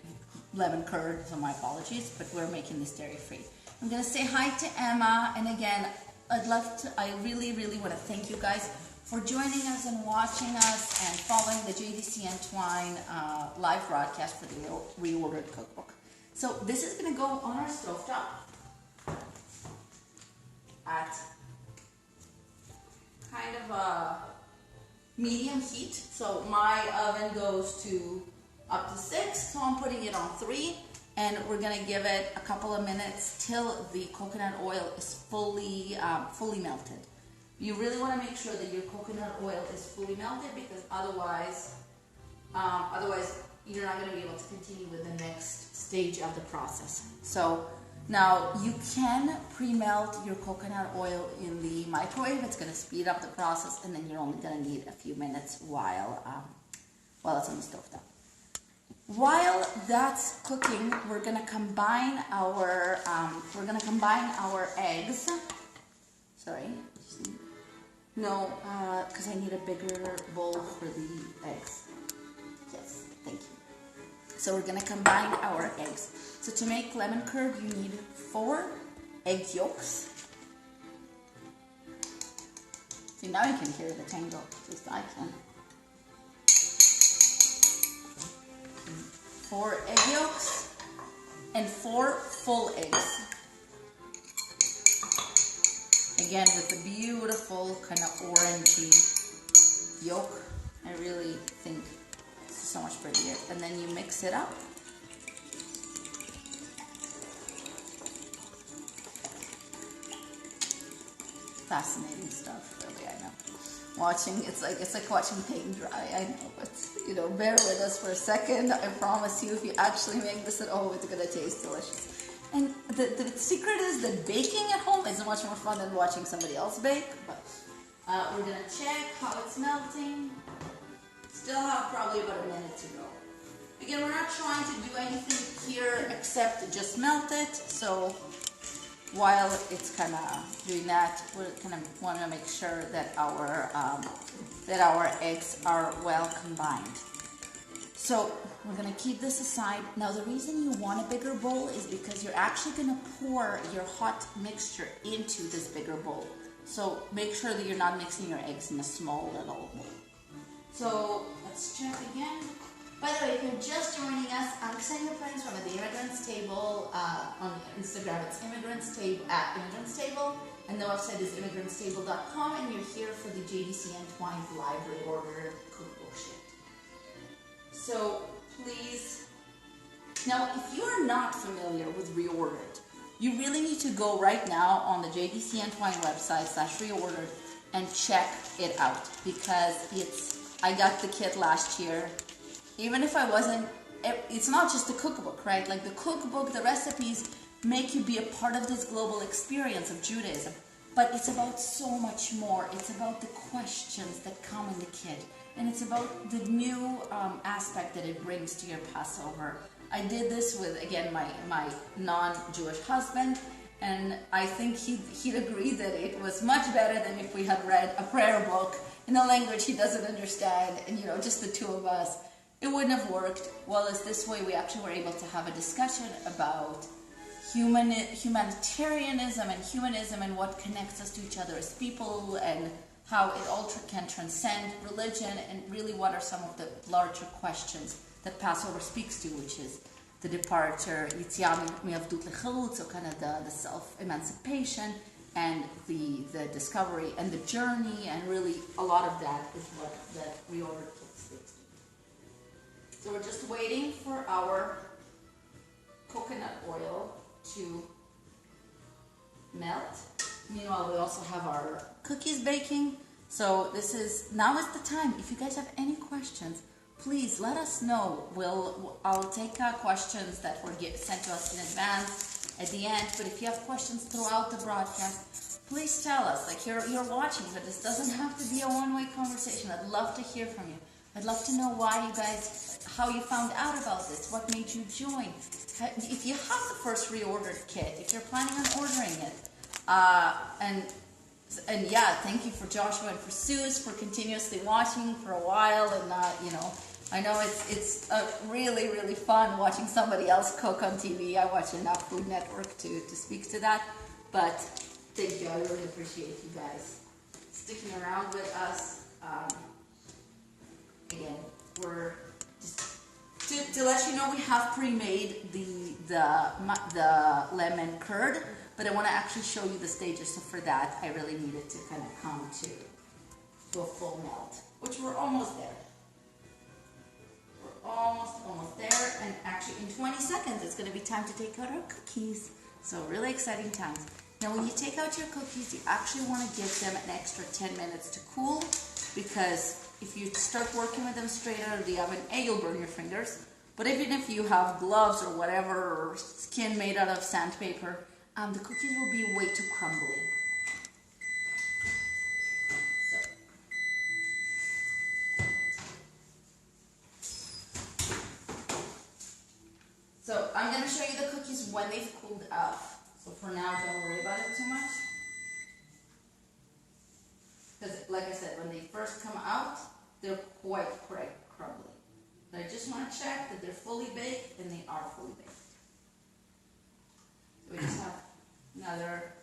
Speaker 1: lemon curd, so my apologies, but we're making this dairy-free. I'm going to say hi to Emma, and again, I really, really want to thank you guys for joining us and watching us and following the JDC and Twine live broadcast for the reordered cookbook. So this is going to go on our stovetop at kind of a medium heat. So my oven goes to up to 6, so I'm putting it on 3, and we're going to give it a couple of minutes till the coconut oil is fully melted. You really want to make sure that your coconut oil is fully melted, because otherwise you're not going to be able to continue with the next stage of the process. So now you can pre-melt your coconut oil in the microwave. It's going to speed up the process, and then you're only going to need a few minutes while it's on the stove top. While that's cooking, we're going to combine our eggs. Sorry. No, because I need a bigger bowl for the eggs. Yes, thank you. So we're going to combine our eggs. So to make lemon curd, you need 4 egg yolks. See, now you can hear the tango, at least I can. 4 egg yolks and 4 full eggs. Again, with the beautiful kind of orangey yolk. I really think this is so much prettier. And then you mix it up. Fascinating stuff, really, I know. It's like watching paint dry, I know, but bear with us for a second. I promise you, if you actually make this at home, it's gonna taste delicious. And the secret is that baking at home is much more fun than watching somebody else bake. But we're gonna check how it's melting. Still have probably about a minute to go. Again, we're not trying to do anything here except just melt it. So while it's kind of doing that, we're kind of want to make sure that our eggs are well combined. So we're going to keep this aside. Now the reason you want a bigger bowl is because you're actually going to pour your hot mixture into this bigger bowl. So make sure that you're not mixing your eggs in a small little bowl. So let's check again. By the way, if you're just joining us, I'm Ksenia Prince from the Immigrants Table on Instagram. It's Immigrants Table at Immigrants Table, and the website is immigranttable.com, and you're here for the JDC and Twine library order cookbook ship. So please, now if you are not familiar with Reordered, you really need to go right now on the JDC and Twine website /reordered and check it out, because I got the kit last year. Even if I wasn't, it's not just a cookbook, right? Like the cookbook, the recipes make you be a part of this global experience of Judaism. But it's about so much more. It's about the questions that come in the kit. And it's about the new aspect that it brings to your Passover. I did this with, again, my non-Jewish husband. And I think he'd agree that it was much better than if we had read a prayer book in a language he doesn't understand. And, just the two of us. It wouldn't have worked. Well, as this way we actually were able to have a discussion about humanitarianism and humanism and what connects us to each other as people, and how it all can transcend religion, and really what are some of the larger questions that Passover speaks to, which is the departure, Yitziat mi'avdut lecharut, so kind of the self-emancipation and the discovery and the journey, and really a lot of that is what the reordered kit speaks to. So we're just waiting for our coconut oil to melt. Meanwhile, we also have our cookies baking. So now is the time. If you guys have any questions, please let us know. I'll take questions that were sent to us in advance at the end. But if you have questions throughout the broadcast, please tell us. Like you're watching, but this doesn't have to be a one-way conversation. I'd love to hear from you. I'd love to know why you guys, how you found out about this, what made you join. If you have the first reordered kit, if you're planning on ordering it, and yeah, thank you for Joshua and for Suze for continuously watching for a while, and I know it's really, really fun watching somebody else cook on TV. I watch enough Food Network to speak to that, but thank you. I really appreciate you guys sticking around with us. Again, we're just to let you know, we have pre-made the lemon curd, but I want to actually show you the stages. So for that, I really needed to kind of come to a full melt, which we're almost there. We're almost there, and actually in 20 seconds, it's going to be time to take out our cookies. So really exciting times. Now, when you take out your cookies, you actually want to give them an extra 10 minutes to cool, because if you start working with them straight out of the oven, you'll burn your fingers. But even if you have gloves or whatever, or skin made out of sandpaper, the cookies will be way too crumbly. So I'm going to show you the cookies when they've cooled off. So for now, don't worry about it too much. Because like I said, when they first come out, they're quite crumbly. But I just want to check that they're fully baked, and they are fully baked. So we just have another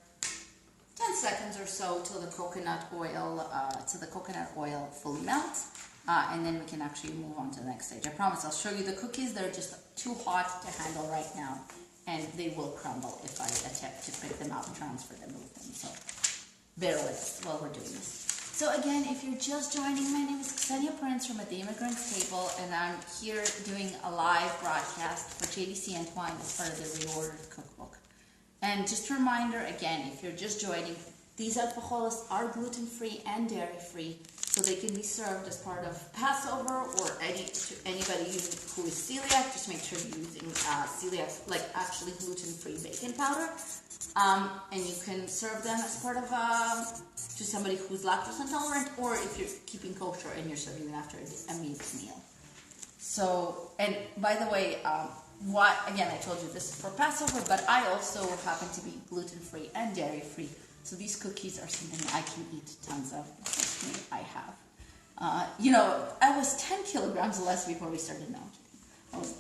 Speaker 1: 10 seconds or so till the coconut oil fully melts, and then we can actually move on to the next stage. I promise I'll show you the cookies. They're just too hot to handle right now, and they will crumble if I attempt to pick them up and transfer them with them. So bear with us while we're doing this. So again, if you're just joining, my name is Ksenia Prince from At the Immigrant's Table, and I'm here doing a live broadcast for JDC and Twine as part of the reordered cookbook. And just a reminder, again, if you're just joining, these alfajores are gluten-free and dairy-free, so they can be served as part of Passover or to anybody who is celiac. Just make sure you're using celiac, like actually gluten-free baking powder. And you can serve them as part of to somebody who's lactose intolerant, or if you're keeping kosher and you're serving them after a meat meal. So, and by the way, again, I told you this is for Passover, but I also happen to be gluten-free and dairy-free. So these cookies are something I can eat tons of. Trust me, I have. I was 10 kilograms less before we started now. I was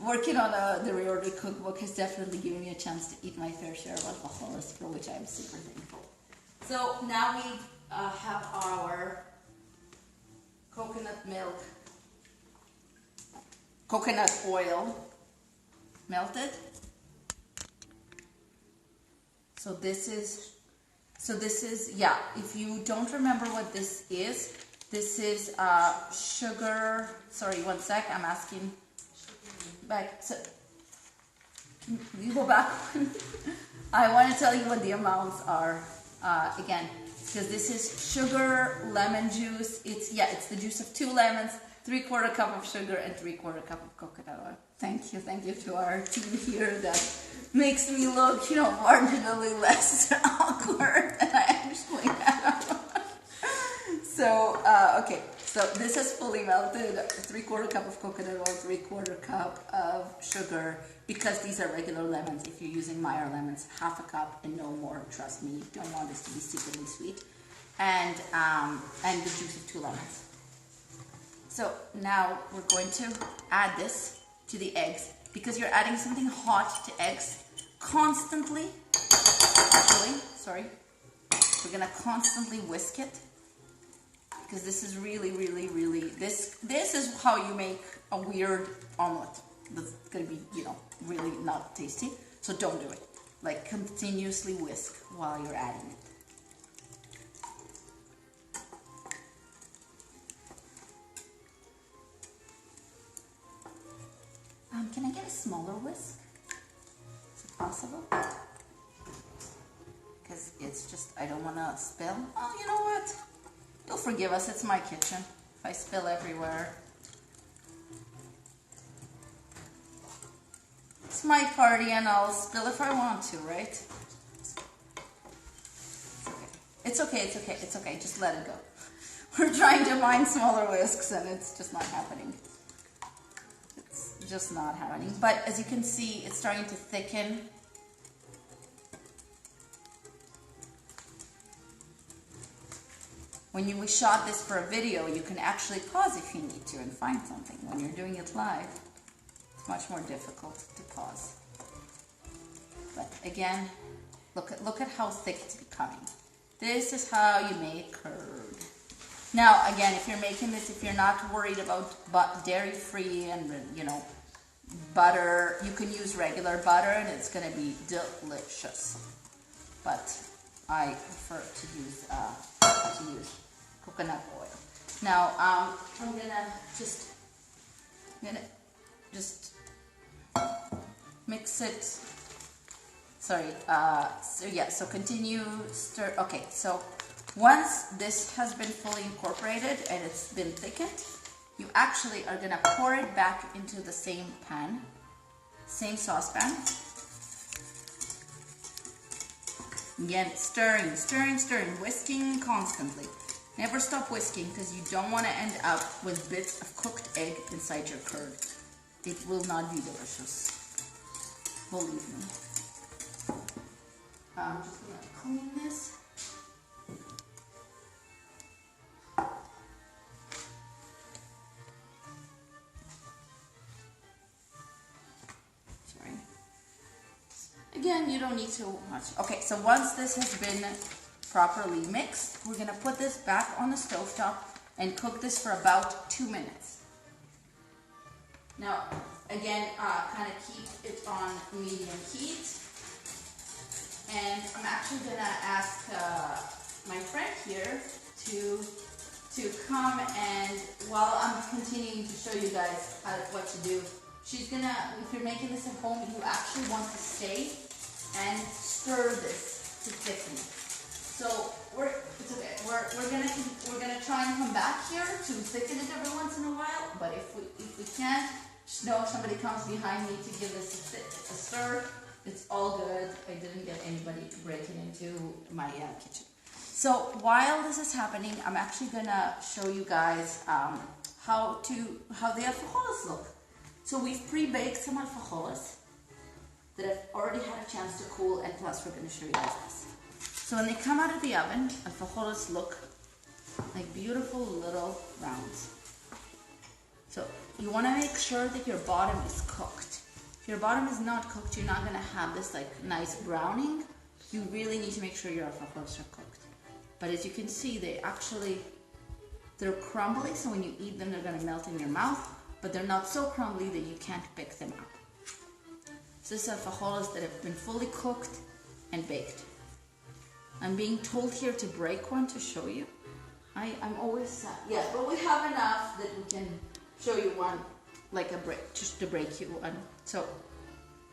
Speaker 1: working on the reordered cookbook has definitely given me a chance to eat my fair share of alfajores, for which I'm super thankful. So now we have our coconut oil melted. So this is, yeah, if you don't remember what this is sugar, sorry, one sec, I'm asking back, so, can you go back? I want to tell you what the amounts are, again, because this is sugar, lemon juice, it's the juice of 2 lemons, 3/4 cup of sugar, and 3/4 cup of coconut oil. Thank you to our team here that makes me look, marginally less awkward than I actually am. So, okay, so this is fully melted, 3/4 cup of coconut oil, 3/4 cup of sugar, because these are regular lemons. If you're using Meyer lemons, 1/2 cup and no more, trust me, you don't want this to be secretly sweet. And the juice of 2 lemons. So now we're going to add this to the eggs, because you're adding something hot to eggs constantly. We're gonna constantly whisk it, because this is really, really, really, this is how you make a weird omelet that's gonna be, really not tasty. So don't do it. Like, continuously whisk while you're adding it. Can I get a smaller whisk? Is it possible? because it's just, I don't want to spill. Oh, you know what? You'll forgive us, it's my kitchen. If I spill everywhere. It's my party and I'll spill if I want to, right? It's okay, it's okay, it's okay, just let it go. We're trying to find smaller whisks and it's just not happening. It's just not happening. But as you can see, it's starting to thicken. When we shot this for a video, you can actually pause if you need to and find something. When you're doing it live, it's much more difficult to pause. But again, look at how thick it's becoming. This is how you make curd. Now, again, if you're making this, if you're not worried about dairy-free and, you know, butter, you can use regular butter and it's going to be delicious. But I prefer to use coconut oil. Now, I'm gonna just mix it. Sorry. So continue stir. Okay. So once this has been fully incorporated and it's been thickened, you actually are gonna pour it back into the same pan, same saucepan. Again, stirring, whisking constantly. Never stop whisking because you don't want to end up with bits of cooked egg inside your curd. It will not be delicious. Believe me. I'm just going to clean this. Sorry. Again, you don't need too much. Okay, so once this has been properly mixed, we're going to put this back on the stovetop and cook this for about 2 minutes. Now, again, kind of keep it on medium heat. And I'm actually going to ask my friend here to come, and while I'm continuing to show you guys what to do, she's going to, if you're making this at home, you actually want to stay and stir this to thicken it. So it's okay. We're gonna try and come back here to thicken it every once in a while. But if we can't, just know if somebody comes behind me to give this a stir, it's all good. I didn't get anybody breaking into my kitchen. So while this is happening, I'm actually gonna show you guys how the alfajores look. So we've pre-baked some alfajores that have already had a chance to cool, and plus we're gonna show you guys this. So when they come out of the oven, alfajores look like beautiful little rounds. So you want to make sure that your bottom is cooked. If your bottom is not cooked, you're not going to have this like nice browning. You really need to make sure your alfajores are cooked. But as you can see, they're crumbly, so when you eat them, they're going to melt in your mouth, but they're not so crumbly that you can't pick them up. So this is alfajores that have been fully cooked and baked. I'm being told here to break one to show you. I'm always sad. Yeah, but we have enough that we can show you one, like a break, just to break you one. So,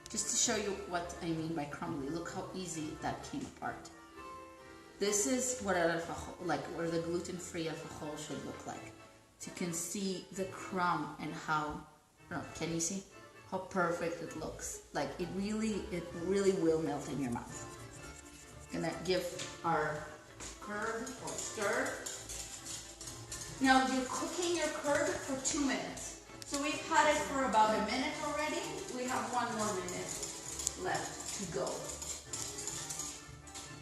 Speaker 1: just to show you what I mean by crumbly. Look how easy that came apart. This is what where the gluten-free alfajor should look like. So you can see the crumb and how, can you see how perfect it looks? Like it really will melt in your mouth. Gonna give our curd or stir. Now you're cooking your curd for 2 minutes. So we've had it for about a minute already. We have 1 more minute left to go.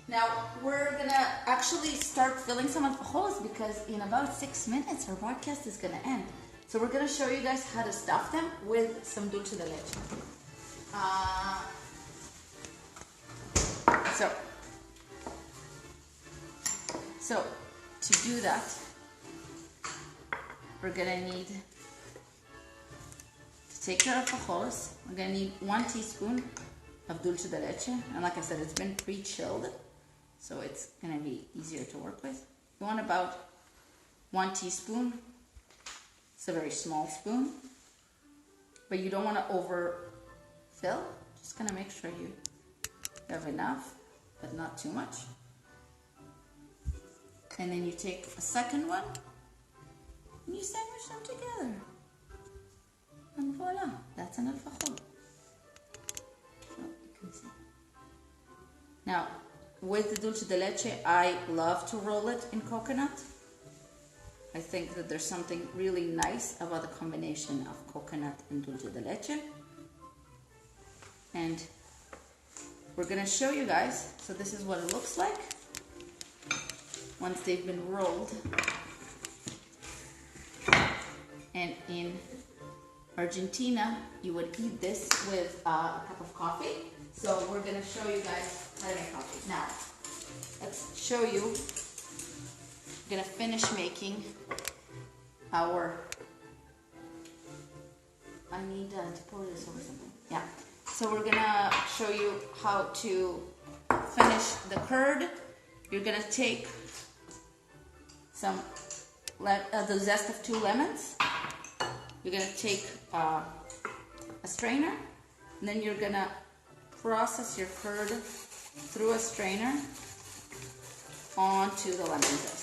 Speaker 1: Now we're gonna actually start filling some alfajores because in about 6 minutes our broadcast is gonna end. So we're gonna show you guys how to stuff them with some dulce de leche. So to do that, we're gonna need to take our alfajores. We're gonna need 1 teaspoon of dulce de leche, and like I said, it's been pre-chilled, so it's gonna be easier to work with. You want about 1 teaspoon. It's a very small spoon, but you don't want to overfill. Just gonna make sure you have enough. but not too much. And then you take a second one and you sandwich them together. And voila, that's an alfajor. So you can see. Now, with the dulce de leche, I love to roll it in coconut. I think that there's something really nice about the combination of coconut and dulce de leche. And we're gonna show you guys, so this is what it looks like once they've been rolled. And in Argentina, you would eat this with a cup of coffee. So we're gonna show you guys how to make coffee. Now, let's show you. We're gonna finish making our, I need to pour this over something. Yeah. So we're gonna show you how to finish the curd. You're gonna take some, the zest of 2 lemons. You're gonna take a strainer, and then you're gonna process your curd through a strainer onto the lemon zest.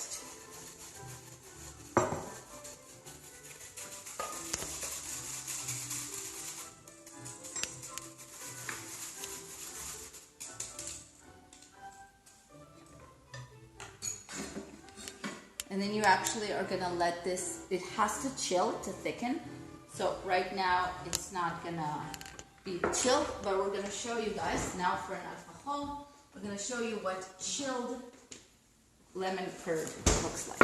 Speaker 1: And then you actually are gonna let this, it has to chill to thicken. So right now it's not gonna be chilled, but we're gonna show you guys now for an alfajor. We're gonna show you what chilled lemon curd looks like.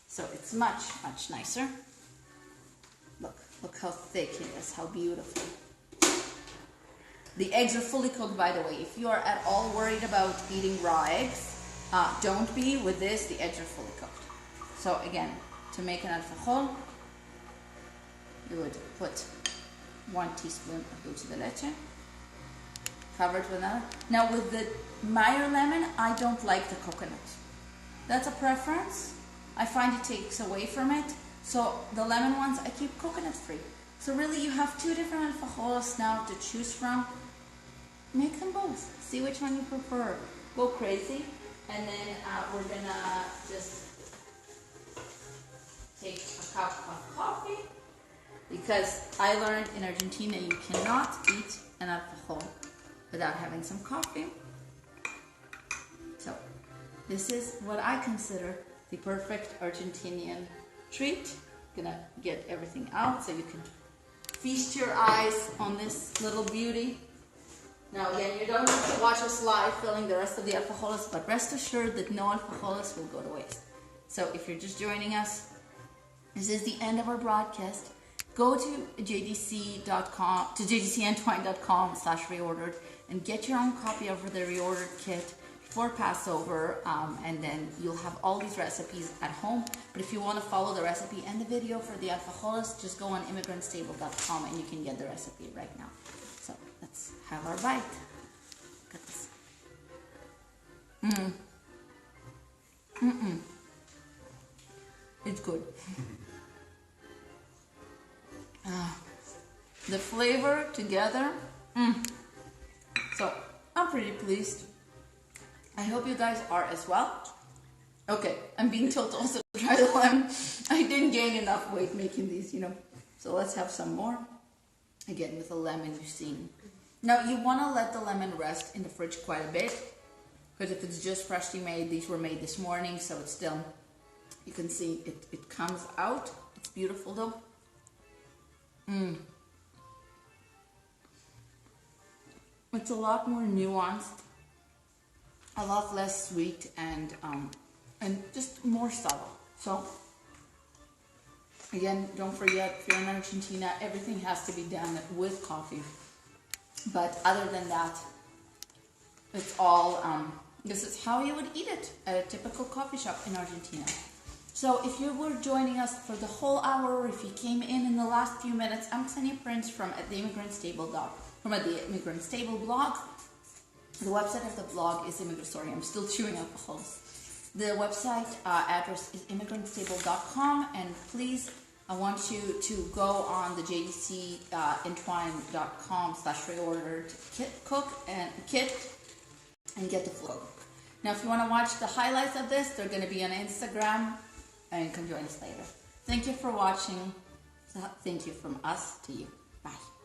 Speaker 1: So it's much, much nicer. Look how thick it is, how beautiful. The eggs are fully cooked, by the way. If you are at all worried about eating raw eggs, don't be. With this, the eggs are fully cooked. So again, to make an alfajor, you would put 1 teaspoon of dulce de leche, covered with another. Now with the Meyer lemon, I don't like the coconut. That's a preference. I find it takes away from it. So the lemon ones, I keep coconut free. So really you have 2 different alfajores now to choose from. Make them both. See which one you prefer. Go crazy. And then we're gonna just take a cup of coffee, because I learned in Argentina you cannot eat an alfajor without having some coffee. So this is what I consider the perfect Argentinian treat. Gonna get everything out so you can feast your eyes on this little beauty. Now again, you don't have to watch us live filling the rest of the alfajores, but rest assured that no alfajores will go to waste. So if you're just joining us, this is the end of our broadcast. Go to jdc.com, to jdcantwine.com/reordered, and get your own copy of the reordered kit for Passover, and then you'll have all these recipes at home. But if you want to follow the recipe and the video for the alfajores, just go on immigrantstable.com and you can get the recipe right now. So let's have our bite. Look at this. It's good. The flavor together. So I'm pretty pleased. I hope you guys are as well. Okay, I'm being told to also try the lemon. I didn't gain enough weight making these, So let's have some more. Again, with the lemon you've seen. Now you want to let the lemon rest in the fridge quite a bit, because if it's just freshly made, these were made this morning, so it's still, you can see it comes out. It's beautiful though. It's a lot more nuanced, a lot less sweet, and just more subtle. So again, don't forget, if you're in Argentina, everything has to be done with coffee. But other than that, it's all, this is how you would eat it at a typical coffee shop in Argentina. So if you were joining us for the whole hour, or if you came in the last few minutes, I'm Ksenia Prince from the Immigrant Stable blog. The website of the blog is I'm still chewing alcohols. The website address is immigrantstable.com, and please I want you to go on the jdcentwine.com/reorder kit and get the flow. Now, if you want to watch the highlights of this, they're going to be on Instagram, and you can join us later. Thank you for watching. Thank you from us to you. Bye.